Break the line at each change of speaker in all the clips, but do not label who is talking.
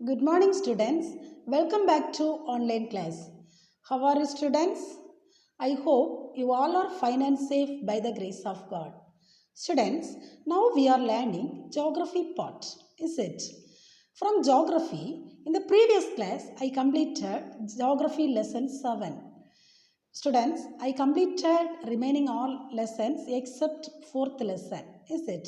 Good morning, students. Welcome back to online class. How are you, students? I hope you all are fine and safe by the grace of God. Students, now we are learning geography part, is it? From geography, in the previous class, I completed geography lesson 7. Students, I completed remaining all lessons except fourth lesson, is it?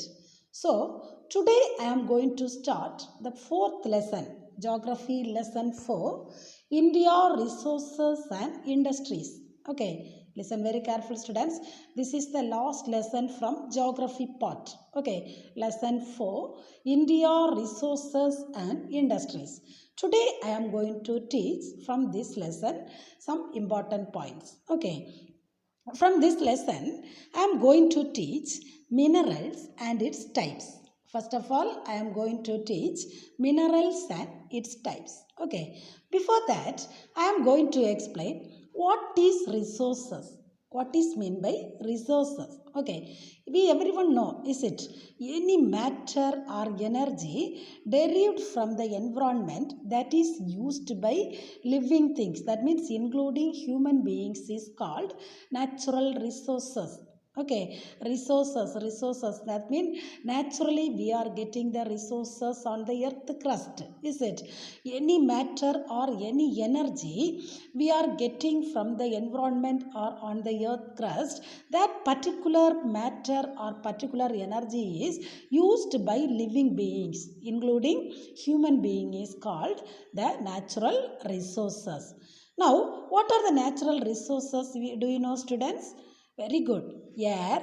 So, today I am going to start the fourth lesson, Geography lesson 4, India Resources and Industries. Okay, listen very careful, students. This is the last lesson from Geography part. Okay, lesson 4, India Resources and Industries. Today I am going to teach from this lesson some important points. Okay, from this lesson I am going to teach minerals and its types. First of all, I am going to teach minerals and its types. Okay, before that, I am going to explain what is resources. What is meant by resources? Okay, we everyone know, is it? Any matter or energy derived from the environment that is used by living things, that means including human beings, is called natural resources. Okay, resources, that means naturally we are getting the resources on the earth crust, is it? Any matter or any energy we are getting from the environment or on the earth crust, that particular matter or particular energy is used by living beings including human being, is called the natural resources. Now, what are the natural resources? Do you know, students? Very good. Air,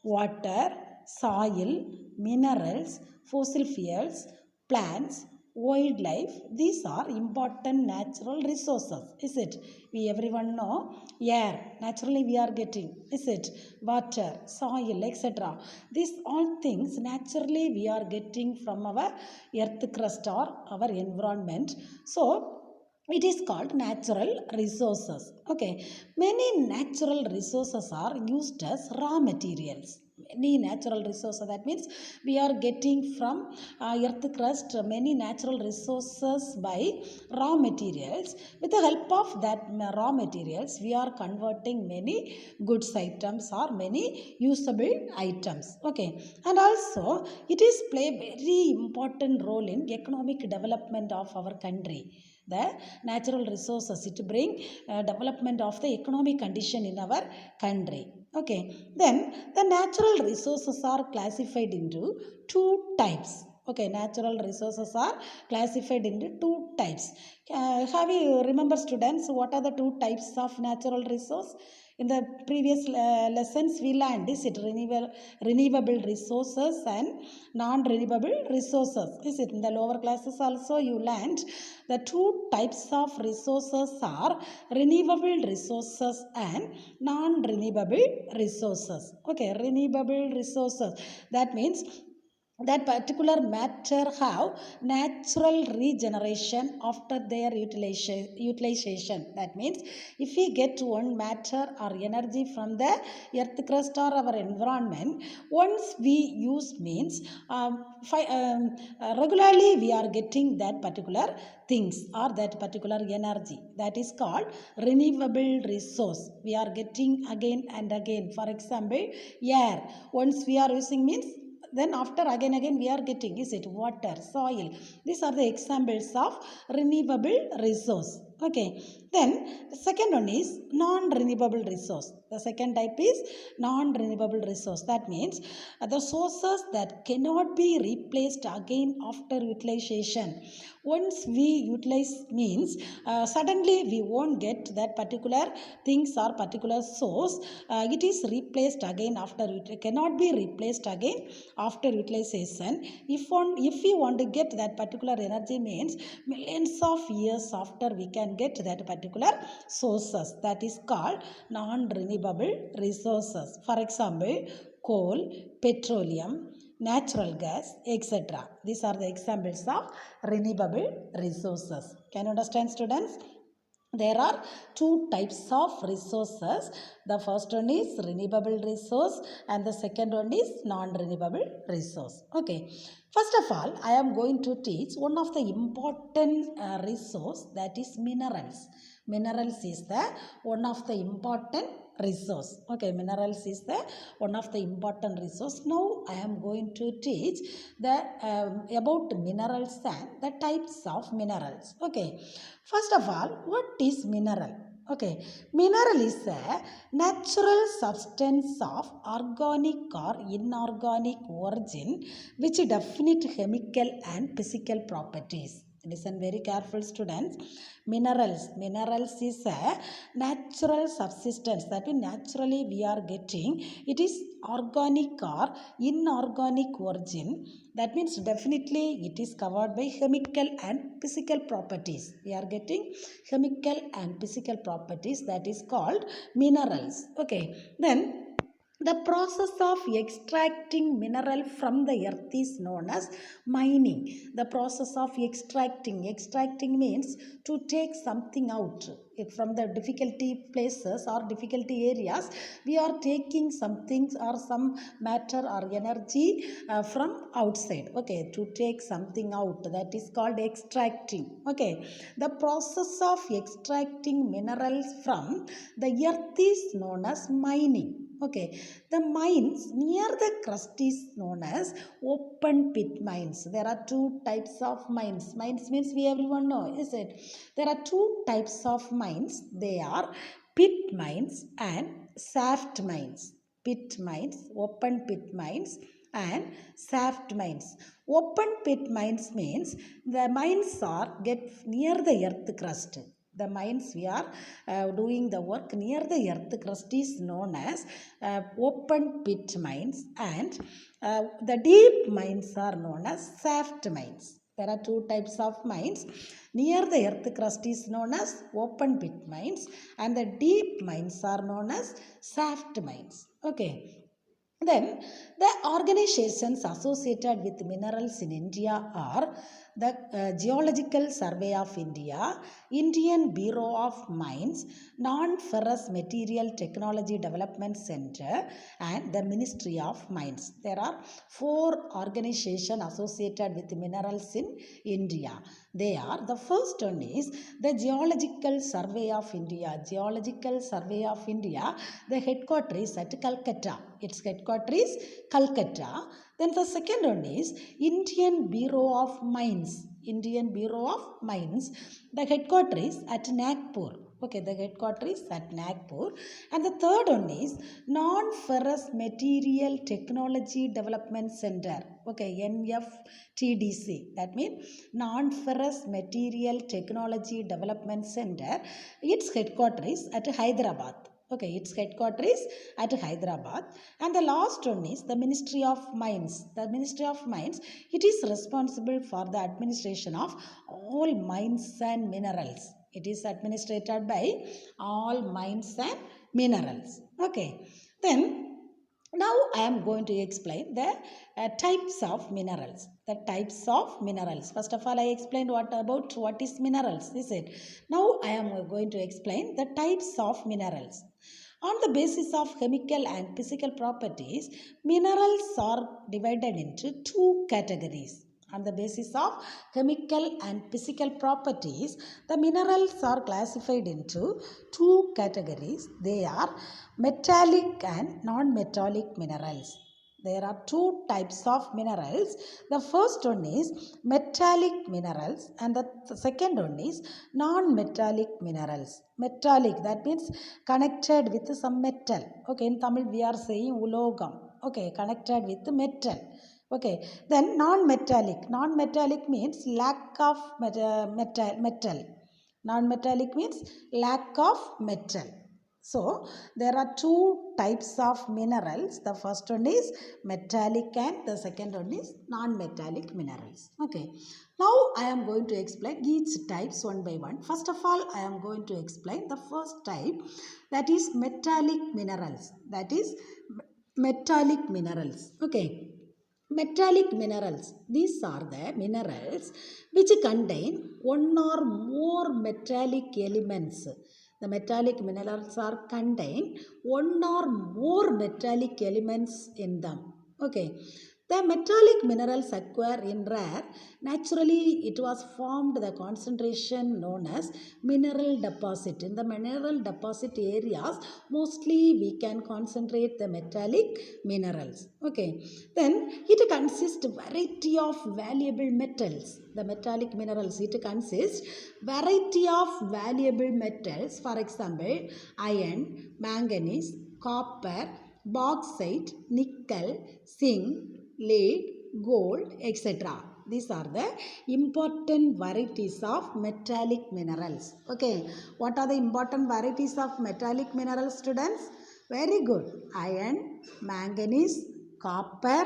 water, soil, minerals, fossil fuels, plants, wildlife. These are important natural resources, is it? We everyone know air. Naturally we are getting, is it? Water, soil, etc. These all things naturally we are getting from our earth crust or our environment. So it is called natural resources. Okay, many natural resources are used as raw materials. Many natural resources, that means we are getting from earth crust many natural resources by raw materials. With the help of that raw materials, we are converting many goods items or many usable items. Okay, and also it is play very important role in economic development of our country. The natural resources, it bring development of the economic condition in our country. Okay, then the natural resources are classified into two types. Okay, natural resources are classified into two types. Have you remember, students, what are the two types of natural resource? In the previous lessons we learned, is it renewable resources and non-renewable resources, is it? In the lower classes also you learned the two types of resources are renewable resources and non-renewable resources. Okay, renewable resources, that means that particular matter have natural regeneration after their utilization. That means if we get one matter or energy from the earth crust or our environment, once we use means regularly we are getting that particular things or that particular energy, that is called renewable resource. We are getting again and again. For example, air, once we are using means, then after again we are getting, is it? Water, soil. These are the examples of renewable resource. Okay, then the second one is non-renewable resource. The second type is non-renewable resource. That means the sources that cannot be replaced again after utilization. Once we utilize means suddenly we won't get that particular things or particular source. It is replaced again after it cannot be replaced again after utilization. If we want to get that particular energy means millions of years after we can get that particular sources, that is called non-renewable resources. For example, coal, petroleum, natural gas, etc. These are the examples of renewable resources. Can you understand, students? There are two types of resources. The first one is renewable resource and the second one is non-renewable resource. Okay, First of all, I am going to teach one of the important resource, that is minerals. Minerals is the one of the important resource. Okay, minerals is the one of the important resource. Now I am going to teach the about minerals and the types of minerals. Okay, first of all, what is mineral? Okay, mineral is a natural substance of organic or inorganic origin which definite chemical and physical properties. Listen very careful, students. Minerals is a natural subsistence, that means naturally we are getting. It is organic or inorganic origin. That means definitely it is covered by chemical and physical properties. We are getting chemical and physical properties, that is called minerals. Okay, then the process of extracting mineral from the earth is known as mining. The process of extracting means to take something out from the difficulty places or difficulty areas. We are taking something or some matter or energy from outside. Okay, to take something out, that is called extracting. Okay, the process of extracting minerals from the earth is known as mining. Okay, the mines near the crust is known as open pit mines. There are two types of mines. Mines means we everyone know, is it? There are two types of mines. They are pit mines and shaft mines. Pit mines, open pit mines and shaft mines. Open pit mines means the mines are get near the earth crust. The mines we are doing the work near the earth crust is known as open pit mines, and the deep mines are known as shaft mines. There are two types of mines. Near the earth crust is known as open pit mines, and the deep mines are known as shaft mines. Okay. Then the organizations associated with minerals in India are the Geological Survey of India, Indian Bureau of Mines, Non-Ferrous Material Technology Development Center, and the Ministry of Mines. There are four organizations associated with minerals in India. They are, the first one is the Geological Survey of India. Geological Survey of India, the headquarters is at Calcutta. Its headquarters is Calcutta. Then the second one is Indian Bureau of Mines. Indian Bureau of Mines. The headquarters is at Nagpur. Okay, the headquarters is at Nagpur. And the third one is Non-Ferrous Material Technology Development Center. Okay, NFTDC. That means Non-Ferrous Material Technology Development Center. Its headquarters is at Hyderabad. Okay, its headquarters is at Hyderabad. And the last one is the Ministry of Mines. The Ministry of Mines, it is responsible for the administration of all mines and minerals. It is administered by all mines and minerals. Okay, then now I am going to explain the types of minerals. The types of minerals. First of all, I explained what is minerals, is it? Now I am going to explain the types of minerals. On the basis of chemical and physical properties, minerals are divided into two categories. On the basis of chemical and physical properties, the minerals are classified into two categories. They are metallic and non-metallic minerals. There are two types of minerals. The first one is metallic minerals, and the second one is non-metallic minerals. Metallic, that means connected with some metal. Okay, in Tamil we are saying ulogam. Okay, connected with metal. Okay, then non-metallic. Non-metallic means lack of metal. Non-metallic means lack of metal. So, there are two types of minerals. The first one is metallic and the second one is non-metallic minerals. Okay. Now, I am going to explain each types one by one. First of all, I am going to explain the first type, that is metallic minerals. That is metallic minerals. Okay. Metallic minerals. These are the minerals which contain one or more metallic elements. The metallic minerals are contain one or more metallic elements in them. Okay. The metallic minerals acquire in rare. Naturally, it was formed the concentration known as mineral deposit. In the mineral deposit areas, mostly we can concentrate the metallic minerals. Okay. Then it consists variety of valuable metals. The metallic minerals, it consists variety of valuable metals. For example, iron, manganese, copper, bauxite, nickel, zinc, lead, gold, etc. These are the important varieties of metallic minerals. Okay, what are the important varieties of metallic minerals, students? Very good. Iron, manganese, copper,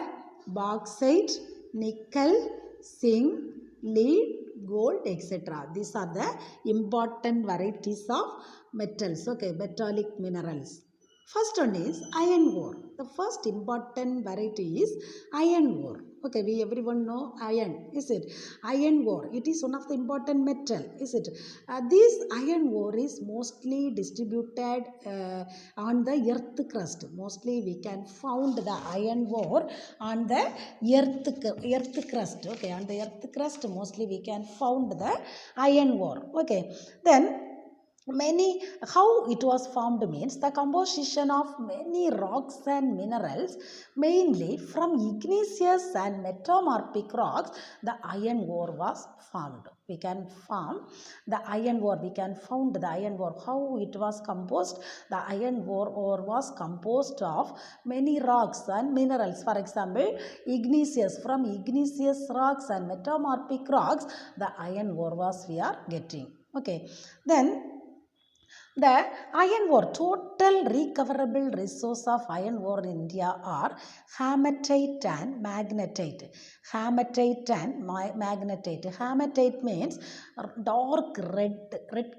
bauxite, nickel, zinc, lead, gold, etc. These are the important varieties of metals. Okay, metallic minerals. First one is iron ore. The first important variety is iron ore. Okay, we everyone know iron, is it? Iron ore. It is one of the important metal, is it? This iron ore is mostly distributed on the earth crust. Mostly we can found the iron ore on the earth crust. Okay, on the earth crust mostly we can found the iron ore. Okay, then how it was formed means the composition of many rocks and minerals, mainly from igneous and metamorphic rocks, the iron ore was formed. We can form the iron ore, we can found the iron ore. How it was composed? The iron ore was composed of many rocks and minerals. For example, igneous, from igneous rocks and metamorphic rocks, the iron ore was we are getting. Okay, then the iron ore, total recoverable resource of iron ore in India are hematite and magnetite. Hematite and magnetite. Hematite means dark red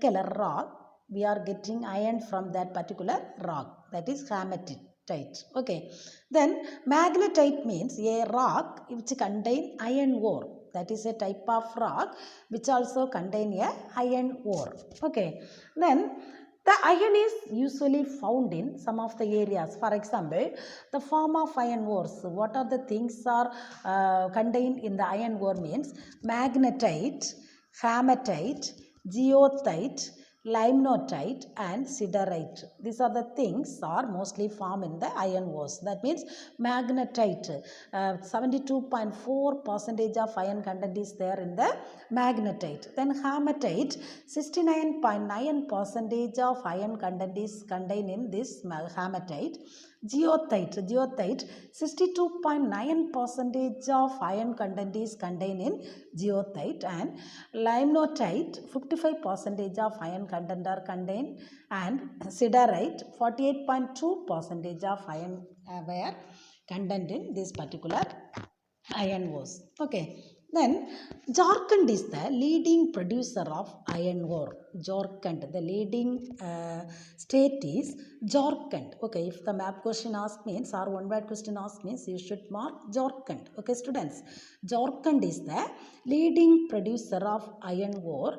color rock. We are getting iron from that particular rock. That is hematite. Okay. Then magnetite means a rock which contain iron ore. That is a type of rock which also contain a iron ore. Okay. Then the iron is usually found in some of the areas. For example, the form of iron ores. What are the things are contained in the iron ore means magnetite, hematite, geotite, limonite and siderite. These are the things are mostly found in the iron ores. That means magnetite, 72.4% of iron content is there in the magnetite. Then hematite, 69.9% of iron content is contained in this hematite. Geotite, 62.9% of iron content is contained in geotite, and limonite, 55% of iron content are contained, and siderite, 48.2% of iron were contained in this particular iron ores. Okay. Then Jharkhand is the leading producer of iron ore. Jharkhand, the leading state is Jharkhand. Okay, if the map question asks means or one word question asks means you should mark Jharkhand. Okay, students. Jharkhand is the leading producer of iron ore.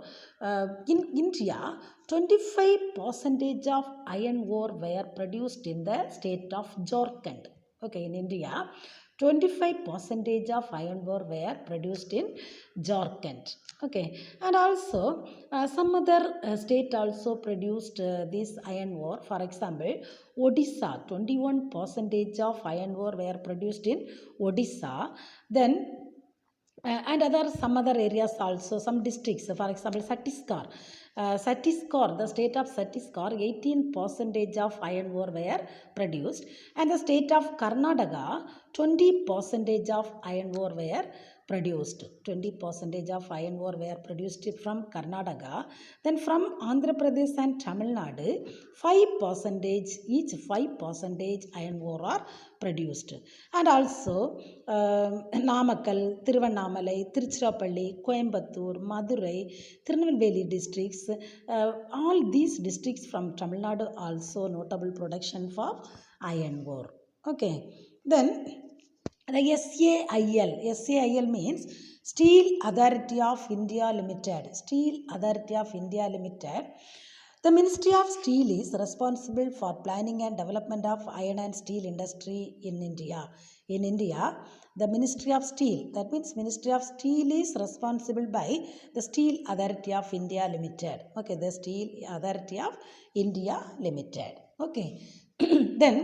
In India, 25% of iron ore were produced in the state of Jharkhand. Okay, in India, 25% of iron ore were produced in Jharkhand. Okay, and also some other state also produced this iron ore. For example, Odisha, 21% of iron ore were produced in Odisha. Then and some other areas also, some districts, for example, Chhattisgarh, the state of Chhattisgarh, 18% of iron ore were produced, and the state of Karnataka, 20% of iron ore were produced. 20% of iron ore were produced from Karnataka. Then from Andhra Pradesh and Tamil Nadu, 5%, each 5% iron ore are produced. And also Namakkal, Tiruvannamalai, Tiruchirappalli, Coimbatore, Madurai, Tirunelveli districts, all these districts from Tamil Nadu also notable production for iron ore. Okay, then the SAIL means Steel Authority of India Limited. Steel Authority of India Limited. The Ministry of Steel is responsible for planning and development of iron and steel industry in India. In India, the Ministry of Steel, that means Ministry of Steel is responsible by the Steel Authority of India Limited. Okay, the Steel Authority of India Limited. Okay, then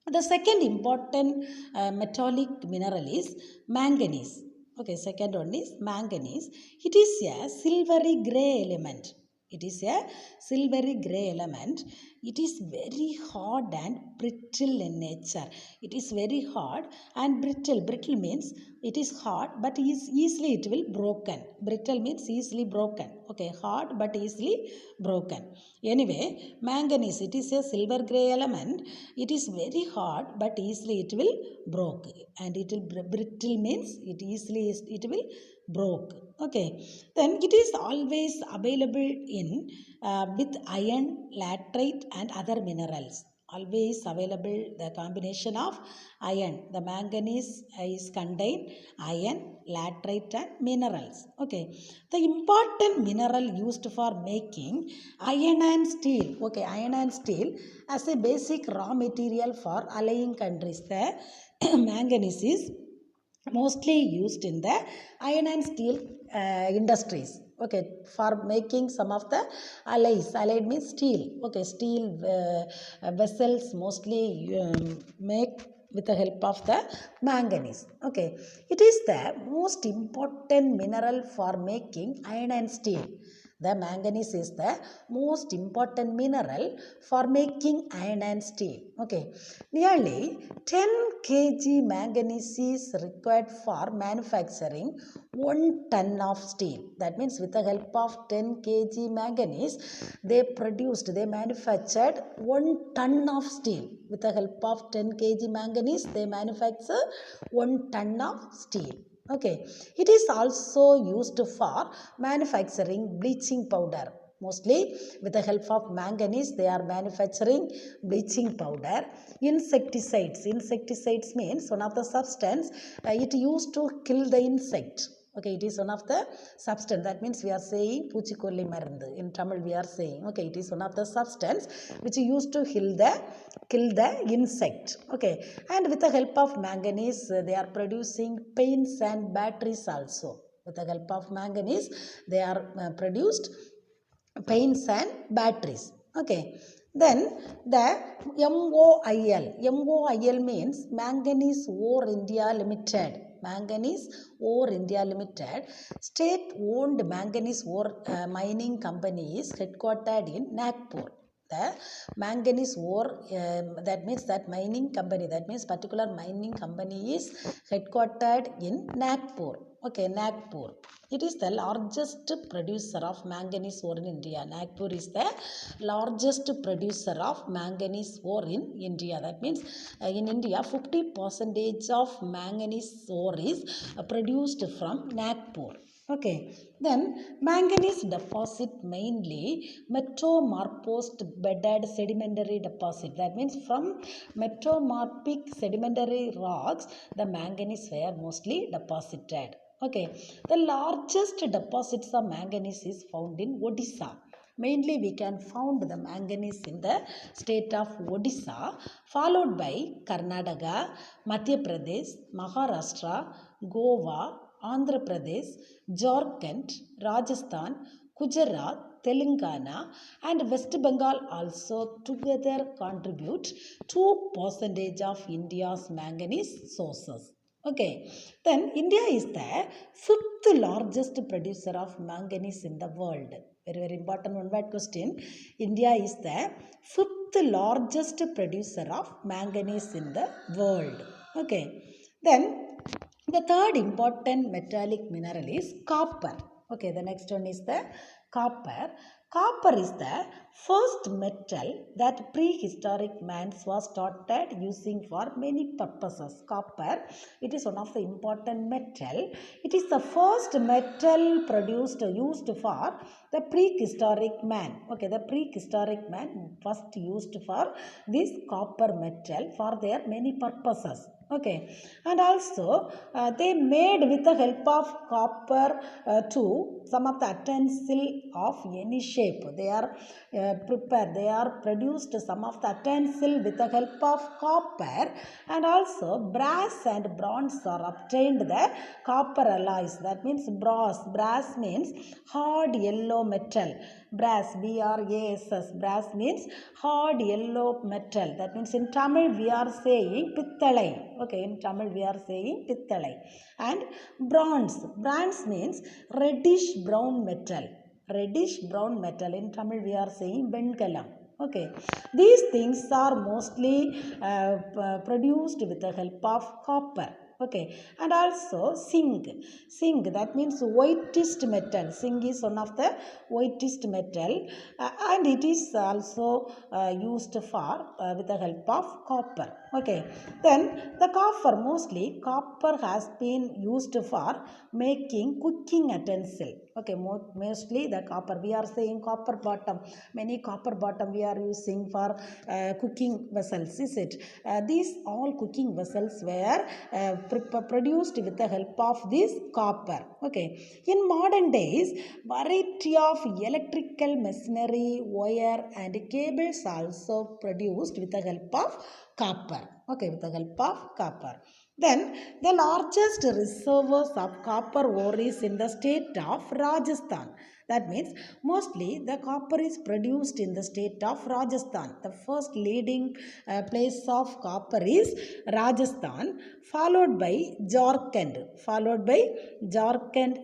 the second important metallic mineral is manganese. Okay, second one is manganese. It is a silvery gray element. It is a silvery gray element. It is very hard and brittle in nature. It is very hard and brittle. Brittle means it is hard but is easily it will broken. Brittle means easily broken. Okay, hard but easily broken. Anyway, manganese, it is a silver gray element. It is very hard but easily it will broke, and it will brittle means it easily it will broke. Okay, then it is always available in with iron, laterite and other minerals. Always available the combination of iron. The manganese is contain iron, laterite and minerals. Okay, the important mineral used for making iron and steel. Okay, iron and steel as a basic raw material for allying countries. The manganese is mostly used in the iron and steel industries. Okay, for making some of the alloys. Alloy means steel. Okay, steel vessels mostly make with the help of the manganese. Okay, it is the most important mineral for making iron and steel. The manganese is the most important mineral for making iron and steel. Okay, nearly 10 kg manganese is required for manufacturing 1 ton of steel. That means with the help of 10 kg manganese, they manufactured 1 ton of steel. With the help of 10 kg manganese, they manufacture 1 ton of steel. Okay, it is also used for manufacturing bleaching powder. Mostly with the help of manganese they are manufacturing bleaching powder. Insecticides means one of the substance it used to kill the insect. Okay, it is one of the substance. That means we are saying பூச்சிக்கொல்லி மருந்து. In Tamil we are saying, okay, it is one of the substance which used to kill the insect. Okay, and with the help of manganese they are producing paints and batteries also. With the help of manganese they are produced paints and batteries. Okay, then the MOIL means Manganese Ore India Limited. Manganese Ore India Limited, state owned manganese ore mining company, is headquartered in Nagpur. The manganese ore, that means that mining company, that means particular mining company is headquartered in Nagpur. Okay, Nagpur. It is the largest producer of manganese ore in India. Nagpur is the largest producer of manganese ore in India. That means in India 50% of manganese ore is produced from Nagpur. Okay, then manganese deposit mainly metamorphosed bedded sedimentary deposit. That means from metamorphic sedimentary rocks the manganese were mostly deposited. Okay, the largest deposits of manganese is found in Odisha. Mainly we can find the manganese in the state of Odisha, followed by Karnataka, Madhya Pradesh, Maharashtra, Goa, Andhra Pradesh, Jharkhand, Rajasthan, Gujarat, Telangana and West Bengal also together contribute 2% of India's manganese sources. Okay, then India is the fifth largest producer of manganese in the world. Very, very important one word question. India is the fifth largest producer of manganese in the world. Okay, then the third important metallic mineral is copper. Okay, the next one is the copper. Copper is the first metal that prehistoric man was started using for many purposes. Copper, it is one of the important metal. It is the first metal used for the prehistoric man. Okay, the prehistoric man first used for this copper metal for their many purposes. Okay, and also they made with the help of copper to some of the utensil of any shape. They are prepared, they are produced some of the utensil with the help of copper, and also brass and bronze are obtained the copper alloys. That means brass means hard yellow metal. Brass, brass, brass means hard yellow metal. That means in Tamil we are saying pithalai. Okay, in Tamil we are saying pithalai. And bronze means reddish brown metal. Reddish brown metal, in Tamil we are saying venkalam. Okay, these things are mostly produced with the help of copper. Okay, and also zinc, that means whitest metal. Zinc is one of the whitest metal, and it is also used for with the help of copper. Okay, then the mostly copper has been used for making cooking utensil. Okay, mostly the copper, we are saying copper bottom, many copper bottom we are using for cooking vessels, is it? These all cooking vessels were produced with the help of this copper. Okay, in modern days variety of electrical machinery, wire and cables also produced with the help of copper. Okay, with the help of copper. Then the largest reservoirs of copper ore is in the state of Rajasthan. That means mostly the copper is produced in the state of Rajasthan. The first leading place of copper is Rajasthan, followed by Jharkhand,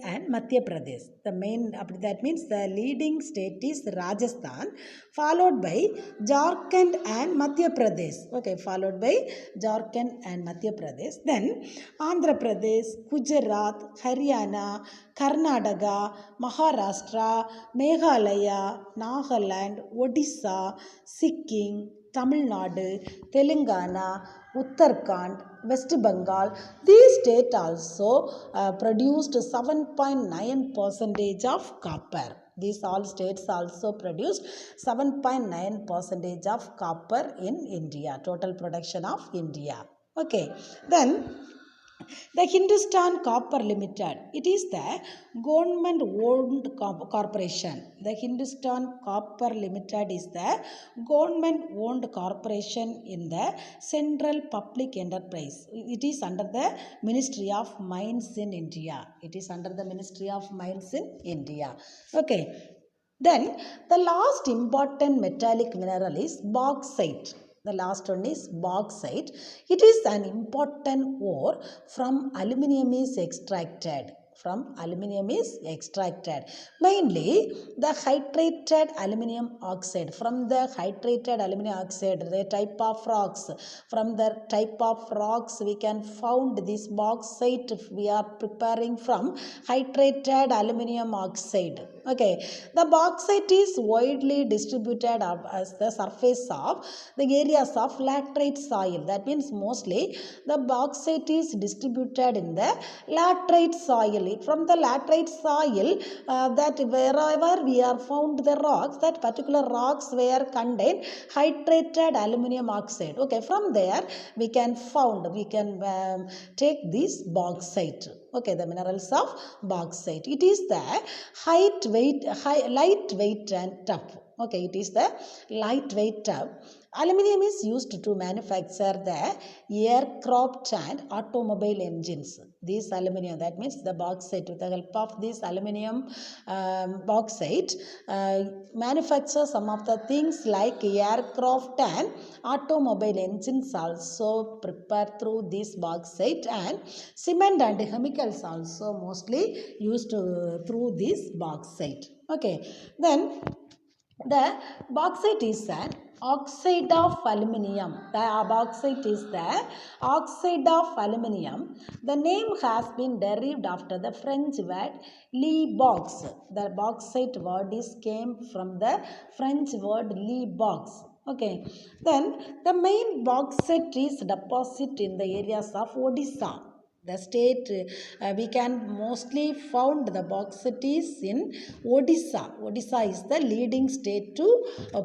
and Madhya Pradesh. The main, that means the leading state is Rajasthan, followed by Jharkhand and Madhya Pradesh. Okay, followed by Jharkhand and Madhya Pradesh. Then Andhra Pradesh, Gujarat, Haryana, Karnataka, Maharashtra, Meghalaya, Nagaland, Odisha, Sikkim, Tamil Nadu, Telangana, Uttarakhand, West Bengal. These states also produced 7.9% of copper. These all states also produced 7.9% of copper in India, total production of India. Okay, then the Hindustan Copper Limited, it is the government owned corporation. The Hindustan Copper Limited is the government owned corporation in the central public enterprise. It is under the Ministry of Mines in India. It is under the Ministry of Mines in India. Okay. Then the last important metallic mineral is bauxite. The last one is bauxite. It is an important ore from aluminium is extracted. Mainly the hydrated aluminium oxide. From the hydrated aluminium oxide, the type of rocks. From the type of rocks we can found this bauxite if we are preparing from hydrated aluminium oxide. Okay, the bauxite is widely distributed as the surface of the areas of laterite soil. That means mostly the bauxite is distributed in the laterite soil. From the laterite soil, that wherever we are found the rocks, that particular rocks were contain hydrated aluminium oxide. Okay, from there we can take this bauxite. Okay, the minerals of bauxite. It is the lightweight and tough. Okay, it is the lightweight tough. Aluminium is used to manufacture the aircraft and automobile engines. This aluminium, that means the bauxite, with the help of this aluminium bauxite, manufacture some of the things like aircraft and automobile engines also prepared through this bauxite, and cement and chemicals also mostly used through this bauxite. Okay, then the bauxite is an oxide of aluminium. The bauxite is the oxide of aluminium. The name has been derived after the French word "le box." The bauxite word came from the French word "le box." Okay, then the main bauxite is deposit in the areas of Odisha. The state we can mostly found the bauxite is in Odisha. Odisha is the leading state to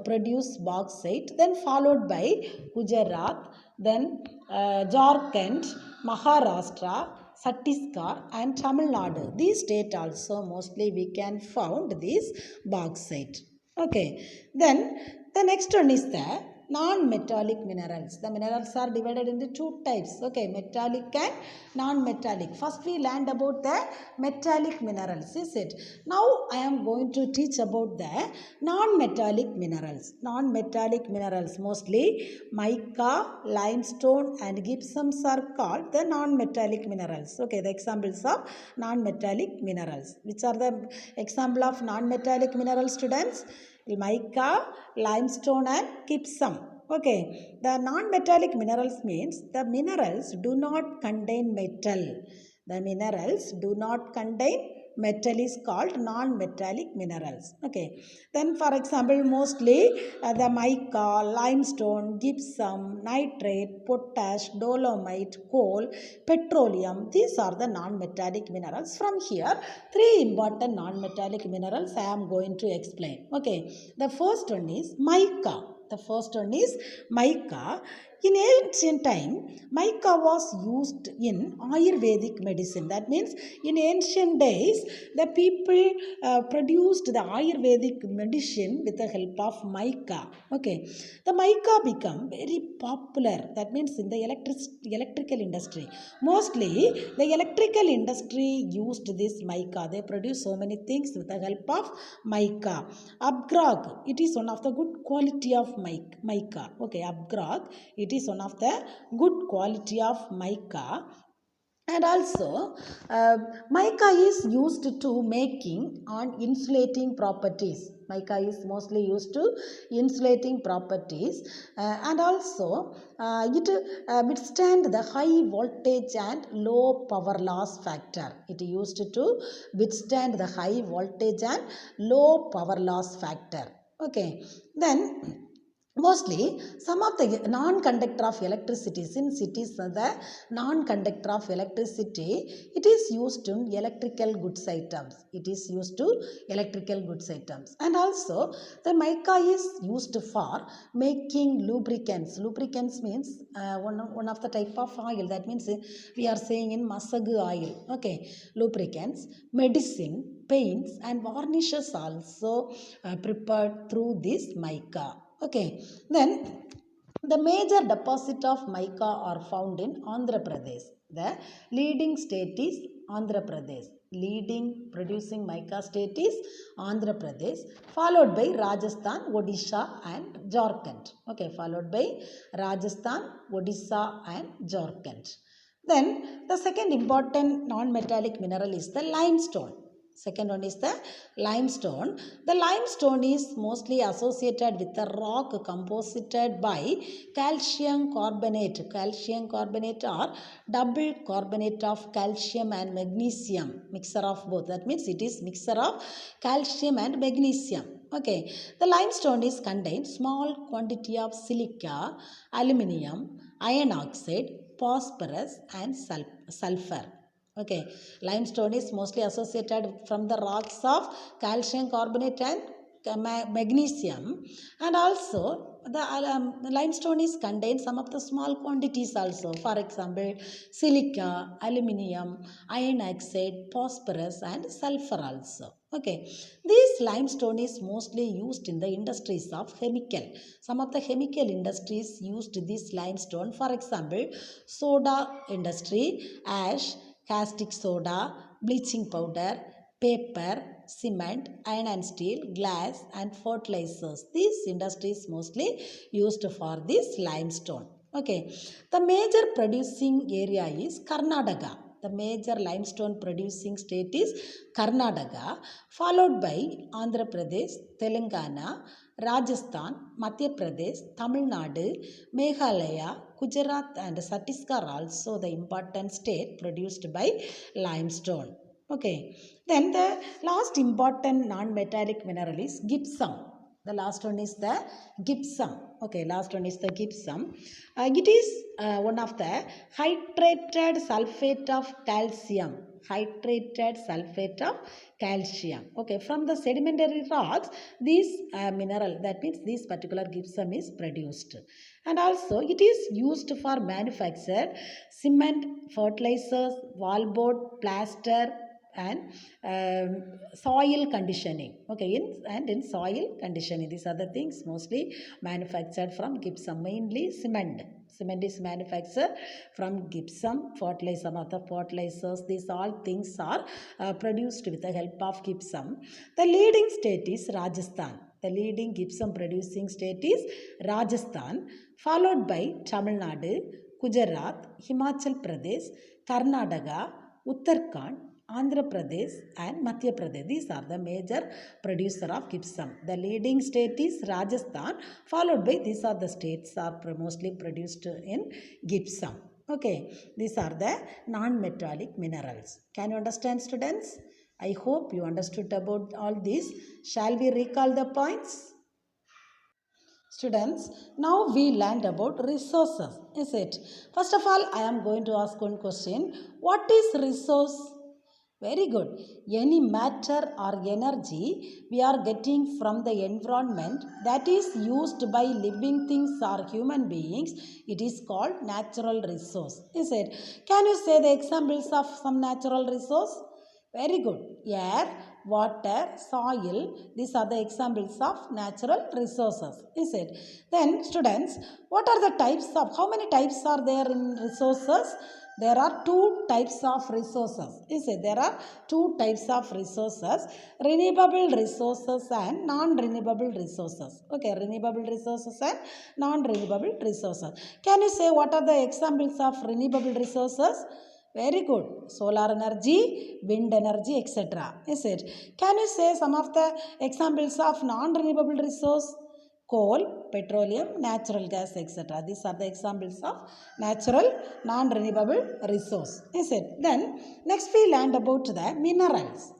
produce bauxite. Then followed by Gujarat, then Jharkhand, Maharashtra, Chhattisgarh and Tamil Nadu. These states also mostly we can found this bauxite. Okay, then the next one is the non-metallic minerals. The minerals are divided into two types. Okay, metallic and non-metallic. First we learned about the metallic minerals, is it? Now I am going to teach about the non-metallic minerals. Non-metallic minerals mostly mica, limestone and gypsums are called the non-metallic minerals. Okay, the examples of non-metallic minerals. Which are the example of non-metallic minerals, students? Mica, limestone and gypsum. Okay, the non-metallic minerals means the minerals do not contain metal. The minerals do not contain metal is called non-metallic minerals. Okay, then for example mostly the mica, limestone, gypsum, nitrate, potash, dolomite, coal, petroleum, these are the non-metallic minerals. From here three important non-metallic minerals I am going to explain. Okay, the first one is mica. The first one is mica. In ancient time, mica was used in Ayurvedic medicine. That means in ancient days, the people produced the Ayurvedic medicine with the help of mica. Okay, the mica become very popular. That means in the electrical industry. Mostly, the electrical industry used this mica. They produce so many things with the help of mica. Abgrag, it is one of the good quality of mica. Okay, Abgrag, it is one of the good quality of mica. And also mica is used to making on insulating properties. Mica is mostly used to insulating properties and also it withstand the high voltage and low power loss factor. It used to withstand the high voltage and low power loss factor. Okay, then mostly some of the non-conductor of electricity, in cities the non-conductor of electricity, it is used in electrical goods items. It is used to electrical goods items. And also the mica is used for making lubricants. Lubricants means one of the type of oil. That means we are saying in masagu oil. Okay, lubricants, medicine, paints and varnishes also prepared through this mica. Okay, then the major deposit of mica are found in Andhra Pradesh. The leading state is Andhra Pradesh. Leading producing mica state is Andhra Pradesh, followed by Rajasthan, Odisha and Jharkhand. Okay, followed by Rajasthan, Odisha and Jharkhand. Then the second important non-metallic mineral is the limestone. Second one is the limestone. The limestone is mostly associated with the rock composited by calcium carbonate. Calcium carbonate or double carbonate of calcium and magnesium. Mixture of both. That means it is mixture of calcium and magnesium. Okay. The limestone is contained small quantity of silica, aluminium, iron oxide, phosphorus and sulfur. Okay, limestone is mostly associated from the rocks of calcium carbonate and magnesium, and also the limestone is contained some of the small quantities also. For example, silica, aluminium, iron oxide, phosphorus and sulfur also. Okay, this limestone is mostly used in the industries of chemical. Some of the chemical industries used this limestone. For example, soda industry, ash, caustic soda, bleaching powder, paper, cement, iron and steel, glass and fertilizers. These industries mostly used for this limestone. Okay, the major producing area is Karnataka. The major limestone producing state is Karnataka, followed by Andhra Pradesh, Telangana, Rajasthan, Madhya Pradesh, Tamil Nadu, Meghalaya, Gujarat and Chhattisgarh also the important state produced by limestone. Okay. Then the last important non-metallic mineral is gypsum. The last one is the gypsum. Okay, last one is the gypsum. It is one of the hydrated sulfate of calcium. hydrated sulfate of calcium. Okay, from the sedimentary rocks, this mineral, that means this particular gypsum is produced. And also it is used for manufactured cement, fertilizers, wallboard, plaster, and soil conditioning. Okay, in soil conditioning, these are the things mostly manufactured from gypsum, mainly cement. Cement is manufactured from gypsum. Fertilizer, some of the fertilizers, these all things are produced with the help of gypsum. The leading state is Rajasthan. The leading gypsum producing state is Rajasthan, followed by Tamil Nadu, Gujarat, Himachal Pradesh, Karnataka, Uttarakhand, Andhra Pradesh and Madhya Pradesh. These are the major producer of gypsum. The leading state is Rajasthan, followed by these are the states are mostly produced in gypsum. Okay, these are the non-metallic minerals. Can you understand, students? I hope you understood about all this. Shall we recall the points? Students, now we learned about resources, is it? First of all, I am going to ask one question. What is resource? Very good. Any matter or energy we are getting from the environment that is used by living things or human beings, it is called natural resource, is it? Can you say the examples of some natural resource? Very good. Air, water, soil, these are the examples of natural resources, is it? Then students, what are the types of, how many types are there in resources? There are two types of resources, is it? There are two types of resources, renewable resources and non-renewable resources. Okay, renewable resources and non-renewable resources. Can you say what are the examples of renewable resources? Very good. Solar energy, wind energy, etc. Is it? Can you say some of the examples of non-renewable resource? Coal, petroleum, natural gas, etc. These are the examples of natural non-renewable resource. Is it? Then next we learned about the minerals.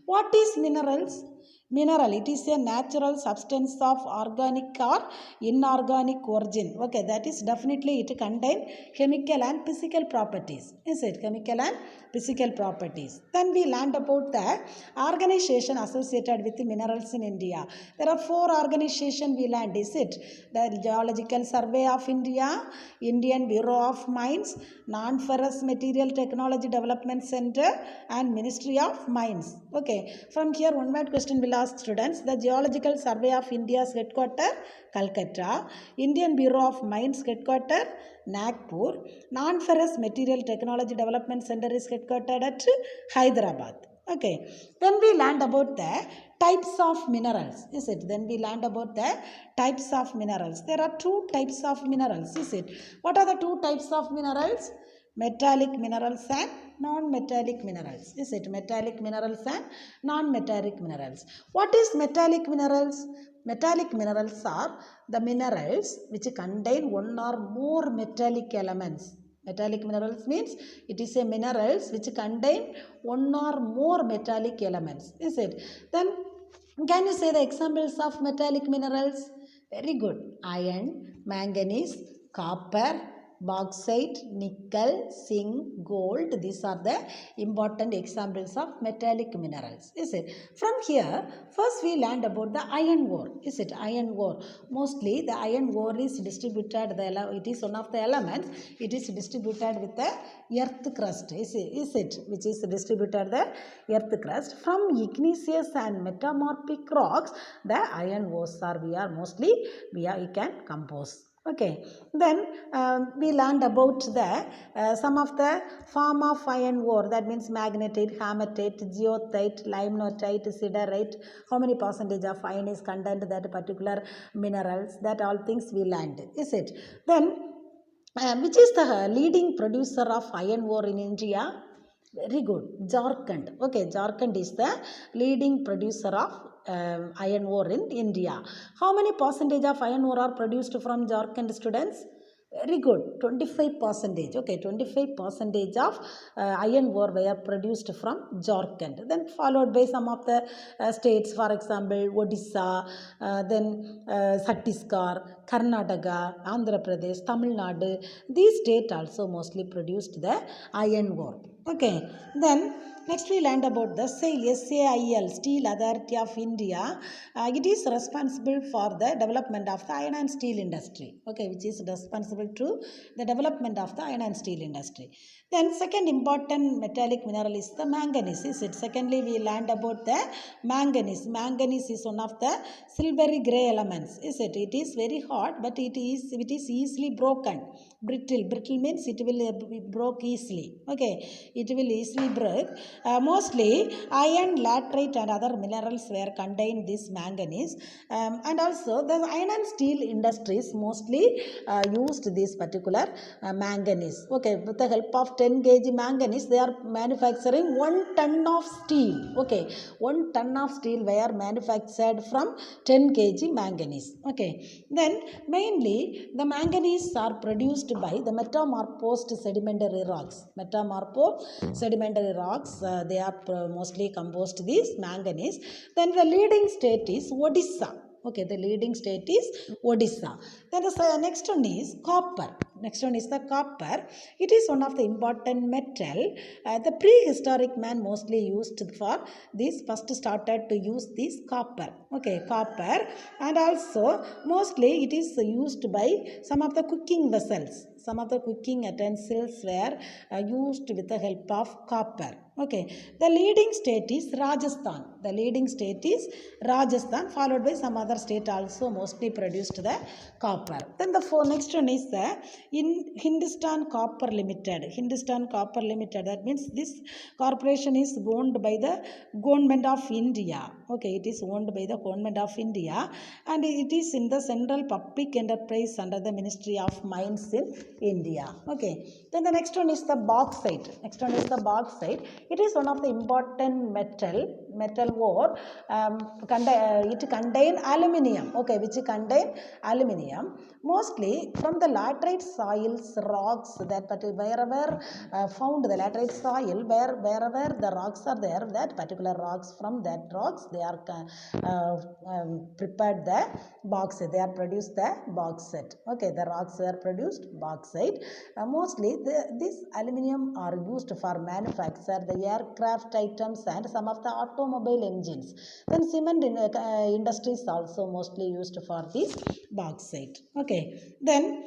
What is minerals? Mineral, it is a natural substance of organic or inorganic origin. Okay, that is definitely it contain chemical and physical properties. Is it? Chemical and physical properties. Then we learned about the organization associated with the minerals in India. There are 4 organizations we learned. Is it? The Geological Survey of India, Indian Bureau of Mines, Non-Ferrous Material Technology Development Center and Ministry of Mines. Okay, from here one word question will ask students. The Geological Survey of India's headquarters, Calcutta. Indian Bureau of Mines headquarters, Nagpur. Non-Ferrous Material Technology Development Center is headquartered at Hyderabad. Okay, then we learned about the types of minerals, is it? Then we learned about the types of minerals. There are 2 types of minerals, is it? What are the 2 types of minerals? Metallic minerals and non-metallic minerals, is it? Metallic minerals and non-metallic minerals. What is metallic minerals? Metallic minerals are the minerals which contain one or more metallic elements. Metallic minerals means it is a minerals which contain one or more metallic elements, is it? Then can you say the examples of metallic minerals? Very good. Iron, manganese, copper, bauxite, nickel, zinc, gold. These are the important examples of metallic minerals, is it? From here, first we learned about the iron ore, is it? Iron ore. Mostly the iron ore is distributed, it is one of the elements, it is distributed with the earth crust, is it? Which is distributed the earth crust. From igneous and metamorphic rocks, the iron ores are, we can compose. Okay, then we learned about the some of the form of iron ore, that means magnetite, hematite, geotite, limonite, siderite, how many percentage of iron is contained that particular minerals, that all things we learned, is it? Then which is the leading producer of iron ore in India? Very good. Jharkhand. Okay, Jharkhand is the leading producer of iron ore in India. How many percentage of iron ore are produced from Jharkhand, students? Very good, 25 percentage. Okay, 25 percentage of iron ore were produced from Jharkhand. Then followed by some of the states, for example, Odisha, then Chhattisgarh, Karnataka, Andhra Pradesh, Tamil Nadu. These states also mostly produced the iron ore. Okay, then next we learned about the SAIL, SAIL, Steel Authority of India. It is responsible for the development of the iron and steel industry. Okay, which is responsible to the development of the iron and steel industry. Then second important metallic mineral is the manganese. Is it? Secondly, we learned about the manganese. Manganese is one of the silvery gray elements. Is it? It is very hot, but it is easily broken. Brittle. Brittle means it will be broke easily. Okay, it will easily break. Mostly iron, laterite and other minerals were contained this manganese, and also the iron and steel industries mostly used this particular manganese. Okay, with the help of 10 kg manganese they are manufacturing 1 ton of steel. Okay, 1 ton of steel were manufactured from 10 kg manganese. Okay, then mainly the manganese are produced by the metamorphosed sedimentary rocks. Metamorphosed sedimentary rocks, they are mostly composed this manganese. Then the leading state is Odisha. Okay, the leading state is Odisha. Then the next one is copper. Next one is the copper. It is one of the important metal. The prehistoric man mostly used for this, first started to use this copper. Okay, copper, and also mostly it is used by some of the cooking vessels. Some of the cooking utensils were used with the help of copper. Okay, the leading state is Rajasthan. The leading state is Rajasthan, followed by some other state also mostly produced the copper. Then the next one is the Hindustan Copper Limited. Hindustan Copper Limited, that means this corporation is owned by the government of India. Okay, it is owned by the government of India, and it is in the central public enterprise under the Ministry of Mines in India. Okay, then the next one is the bauxite. Next one is the bauxite. It is one of the important metal ore. It contain aluminium. Okay, which contain aluminium mostly from the laterite soils, rocks, that wherever found the laterite soil, wherever the rocks are there, that particular rocks, from that rocks they are prepared the bauxite. They are produced the bauxite. Okay, the rocks were produced bauxite. Mostly this aluminium are used for manufacture the aircraft items and some of the automobile engines. Then cement industries also mostly used for this bauxite. Okay, then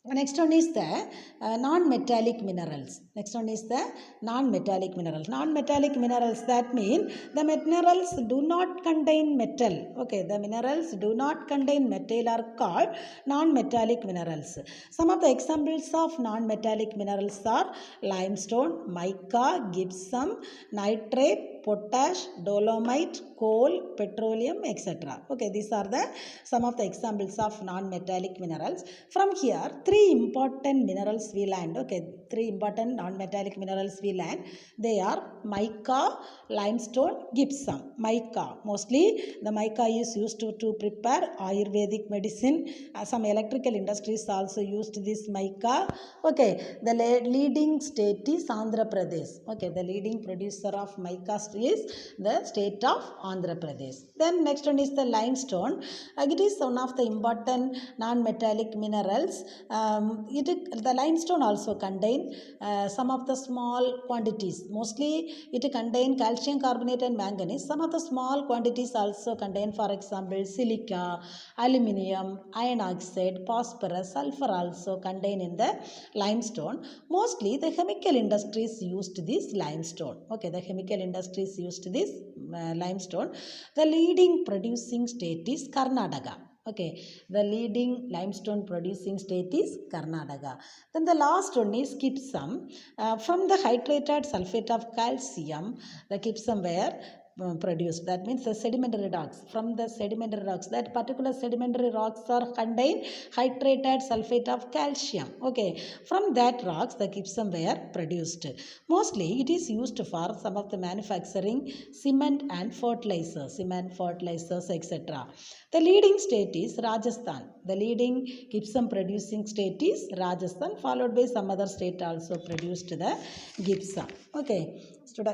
next one is the non-metallic minerals. Next one is the non-metallic minerals. Non-metallic minerals, that mean the minerals do not contain metal. Okay, the minerals do not contain metal are called non-metallic minerals. Some of the examples of non-metallic minerals are limestone, mica, gypsum, nitrate, potash, dolomite, coal, petroleum, etc. Okay, these are the some of the examples of non-metallic minerals. From here, three important minerals we learned. Okay, three important non-metallic minerals we learned. They are mica, limestone, gypsum. Mica, mostly the mica is used to prepare Ayurvedic medicine. Some electrical industries also used this mica. Okay, the leading state is Andhra Pradesh. Okay, the leading producer of mica is the state of Andhra Pradesh. Then next one is the limestone. It is one of the important non-metallic minerals. The limestone also contain some of the small quantities. Mostly it contain calcium carbonate and manganese. Some of the small quantities also contain, for example, silica, aluminium, iron oxide, phosphorus, sulfur also contain in the limestone. Mostly the chemical industries used this limestone. Okay, the chemical industries used this limestone. The leading producing state is Karnataka. Okay, the leading limestone producing state is Karnataka. Then the last one is gypsum. From the hydrated sulfate of calcium, the gypsum were produced. That means the sedimentary rocks. From the sedimentary rocks, that particular sedimentary rocks are contain hydrated sulfate of calcium. Okay, from that rocks the gypsum were produced. Mostly it is used for some of the manufacturing cement and fertilizers, etc. The leading state is Rajasthan. The leading gypsum producing state is Rajasthan, followed by some other state also produced the gypsum. Okay,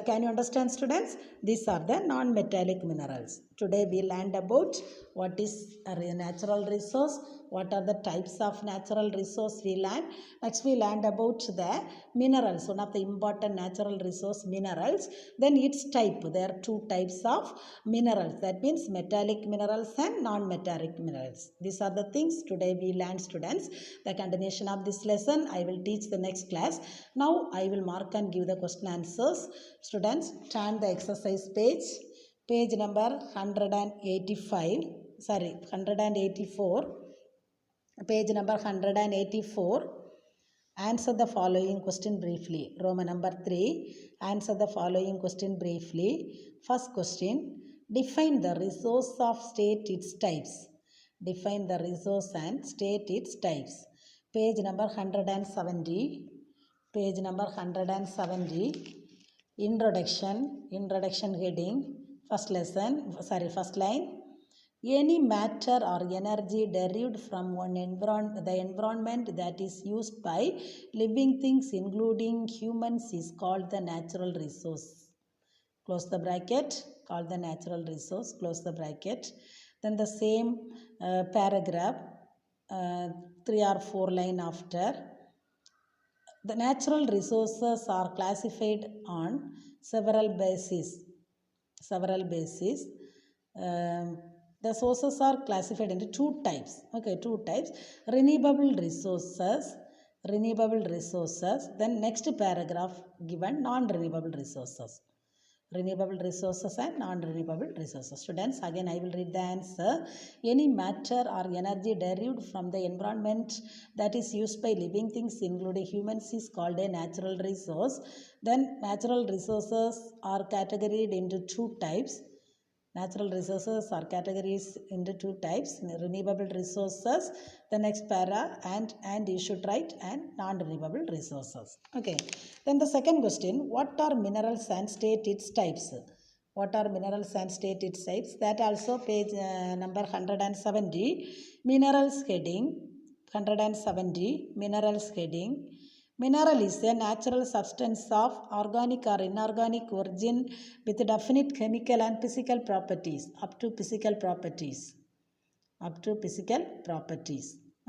can you understand, students? These are the non-metallic minerals. Today we learned about what is a natural resource, what are the types of natural resource we learned. Next we learned about the minerals, one of the important natural resource minerals. Then its type, there are two types of minerals. That means metallic minerals and non-metallic minerals. These are the things today we learned, students. The continuation of this lesson I will teach the next class. Now I will mark and give the question answers. Students, turn the exercise page number 184, page number 184. Answer the following question briefly. Roman number 3. Answer the following question briefly. First question. Define the resource of state its types. Define the resource and state its types. Page number 170. Page number 170. Introduction heading. First line. Any matter or energy derived from the environment that is used by living things including humans is called the natural resource. Close the bracket. Called the natural resource. Close the bracket. Then the same paragraph, 3 or 4 line after. The natural resources are classified on several bases. The sources are classified into two types. Okay, two types. Renewable resources. Then next paragraph given non-renewable resources. Renewable resources and non-renewable resources. Students, again I will read the answer. Any matter or energy derived from the environment that is used by living things including humans is called a natural resource. Then natural resources are categorized into two types. Natural resources are categorized into two types. Renewable resources, the next para, and you should write, and non-renewable resources. Okay. Then the second question, what are minerals and state its types? What are minerals and state its types? That also page number 170. Minerals heading. 170. Minerals heading. Mineral is a natural substance of organic or inorganic origin with definite chemical and physical properties, up to physical properties.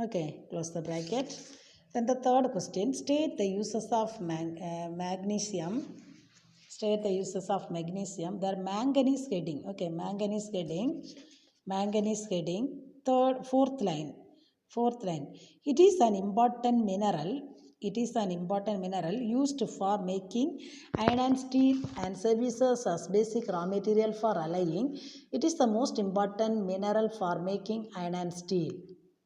Okay, close the bracket. Then the third question, state the uses of magnesium. State the uses of magnesium. There are manganese heading. Okay, manganese heading. Fourth line. It is an important mineral used for making iron and steel and services as basic raw material for alloying. It is the most important mineral for making iron and steel.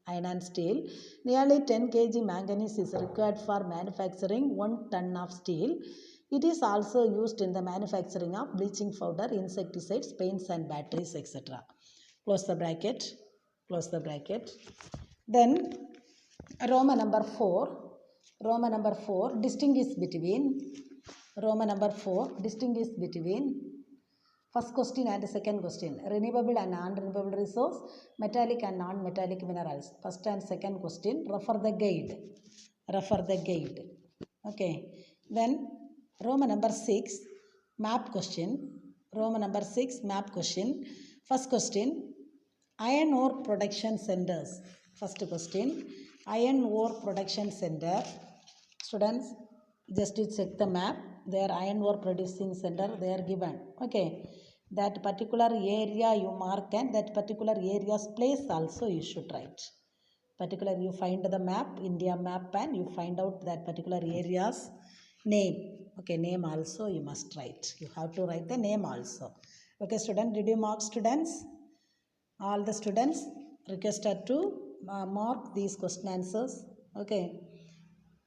Nearly 10 kg manganese is required for manufacturing 1 ton of steel. It is also used in the manufacturing of bleaching powder, insecticides, paints and batteries, etc. Close the bracket. Then Roman number 4. Distinguish between first question and second question. Renewable and non-renewable resource, metallic and non-metallic minerals. First and second question. Refer the guide. Okay. Then Roman number 6. Map question. First question. Iron ore production centers. First question. Iron ore production center. Students, just to check the map, their iron ore producing center they are given. Okay, that particular area you mark and that particular area's place also you should write. You find the map, India map, and you find out that particular area's name. Okay, name also you must write. You have to write the name also. Okay, student, did you mark, students? All the students requested to mark these question answers. Okay,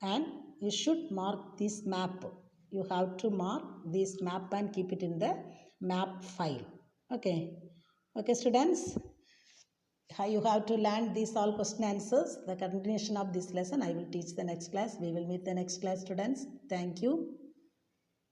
and you should mark this map. you have to mark this map and keep it in the map file. Okay. Okay, students. You have to learn these all question answers. The continuation of this lesson I will teach the next class. We will meet the next class, students. Thank you.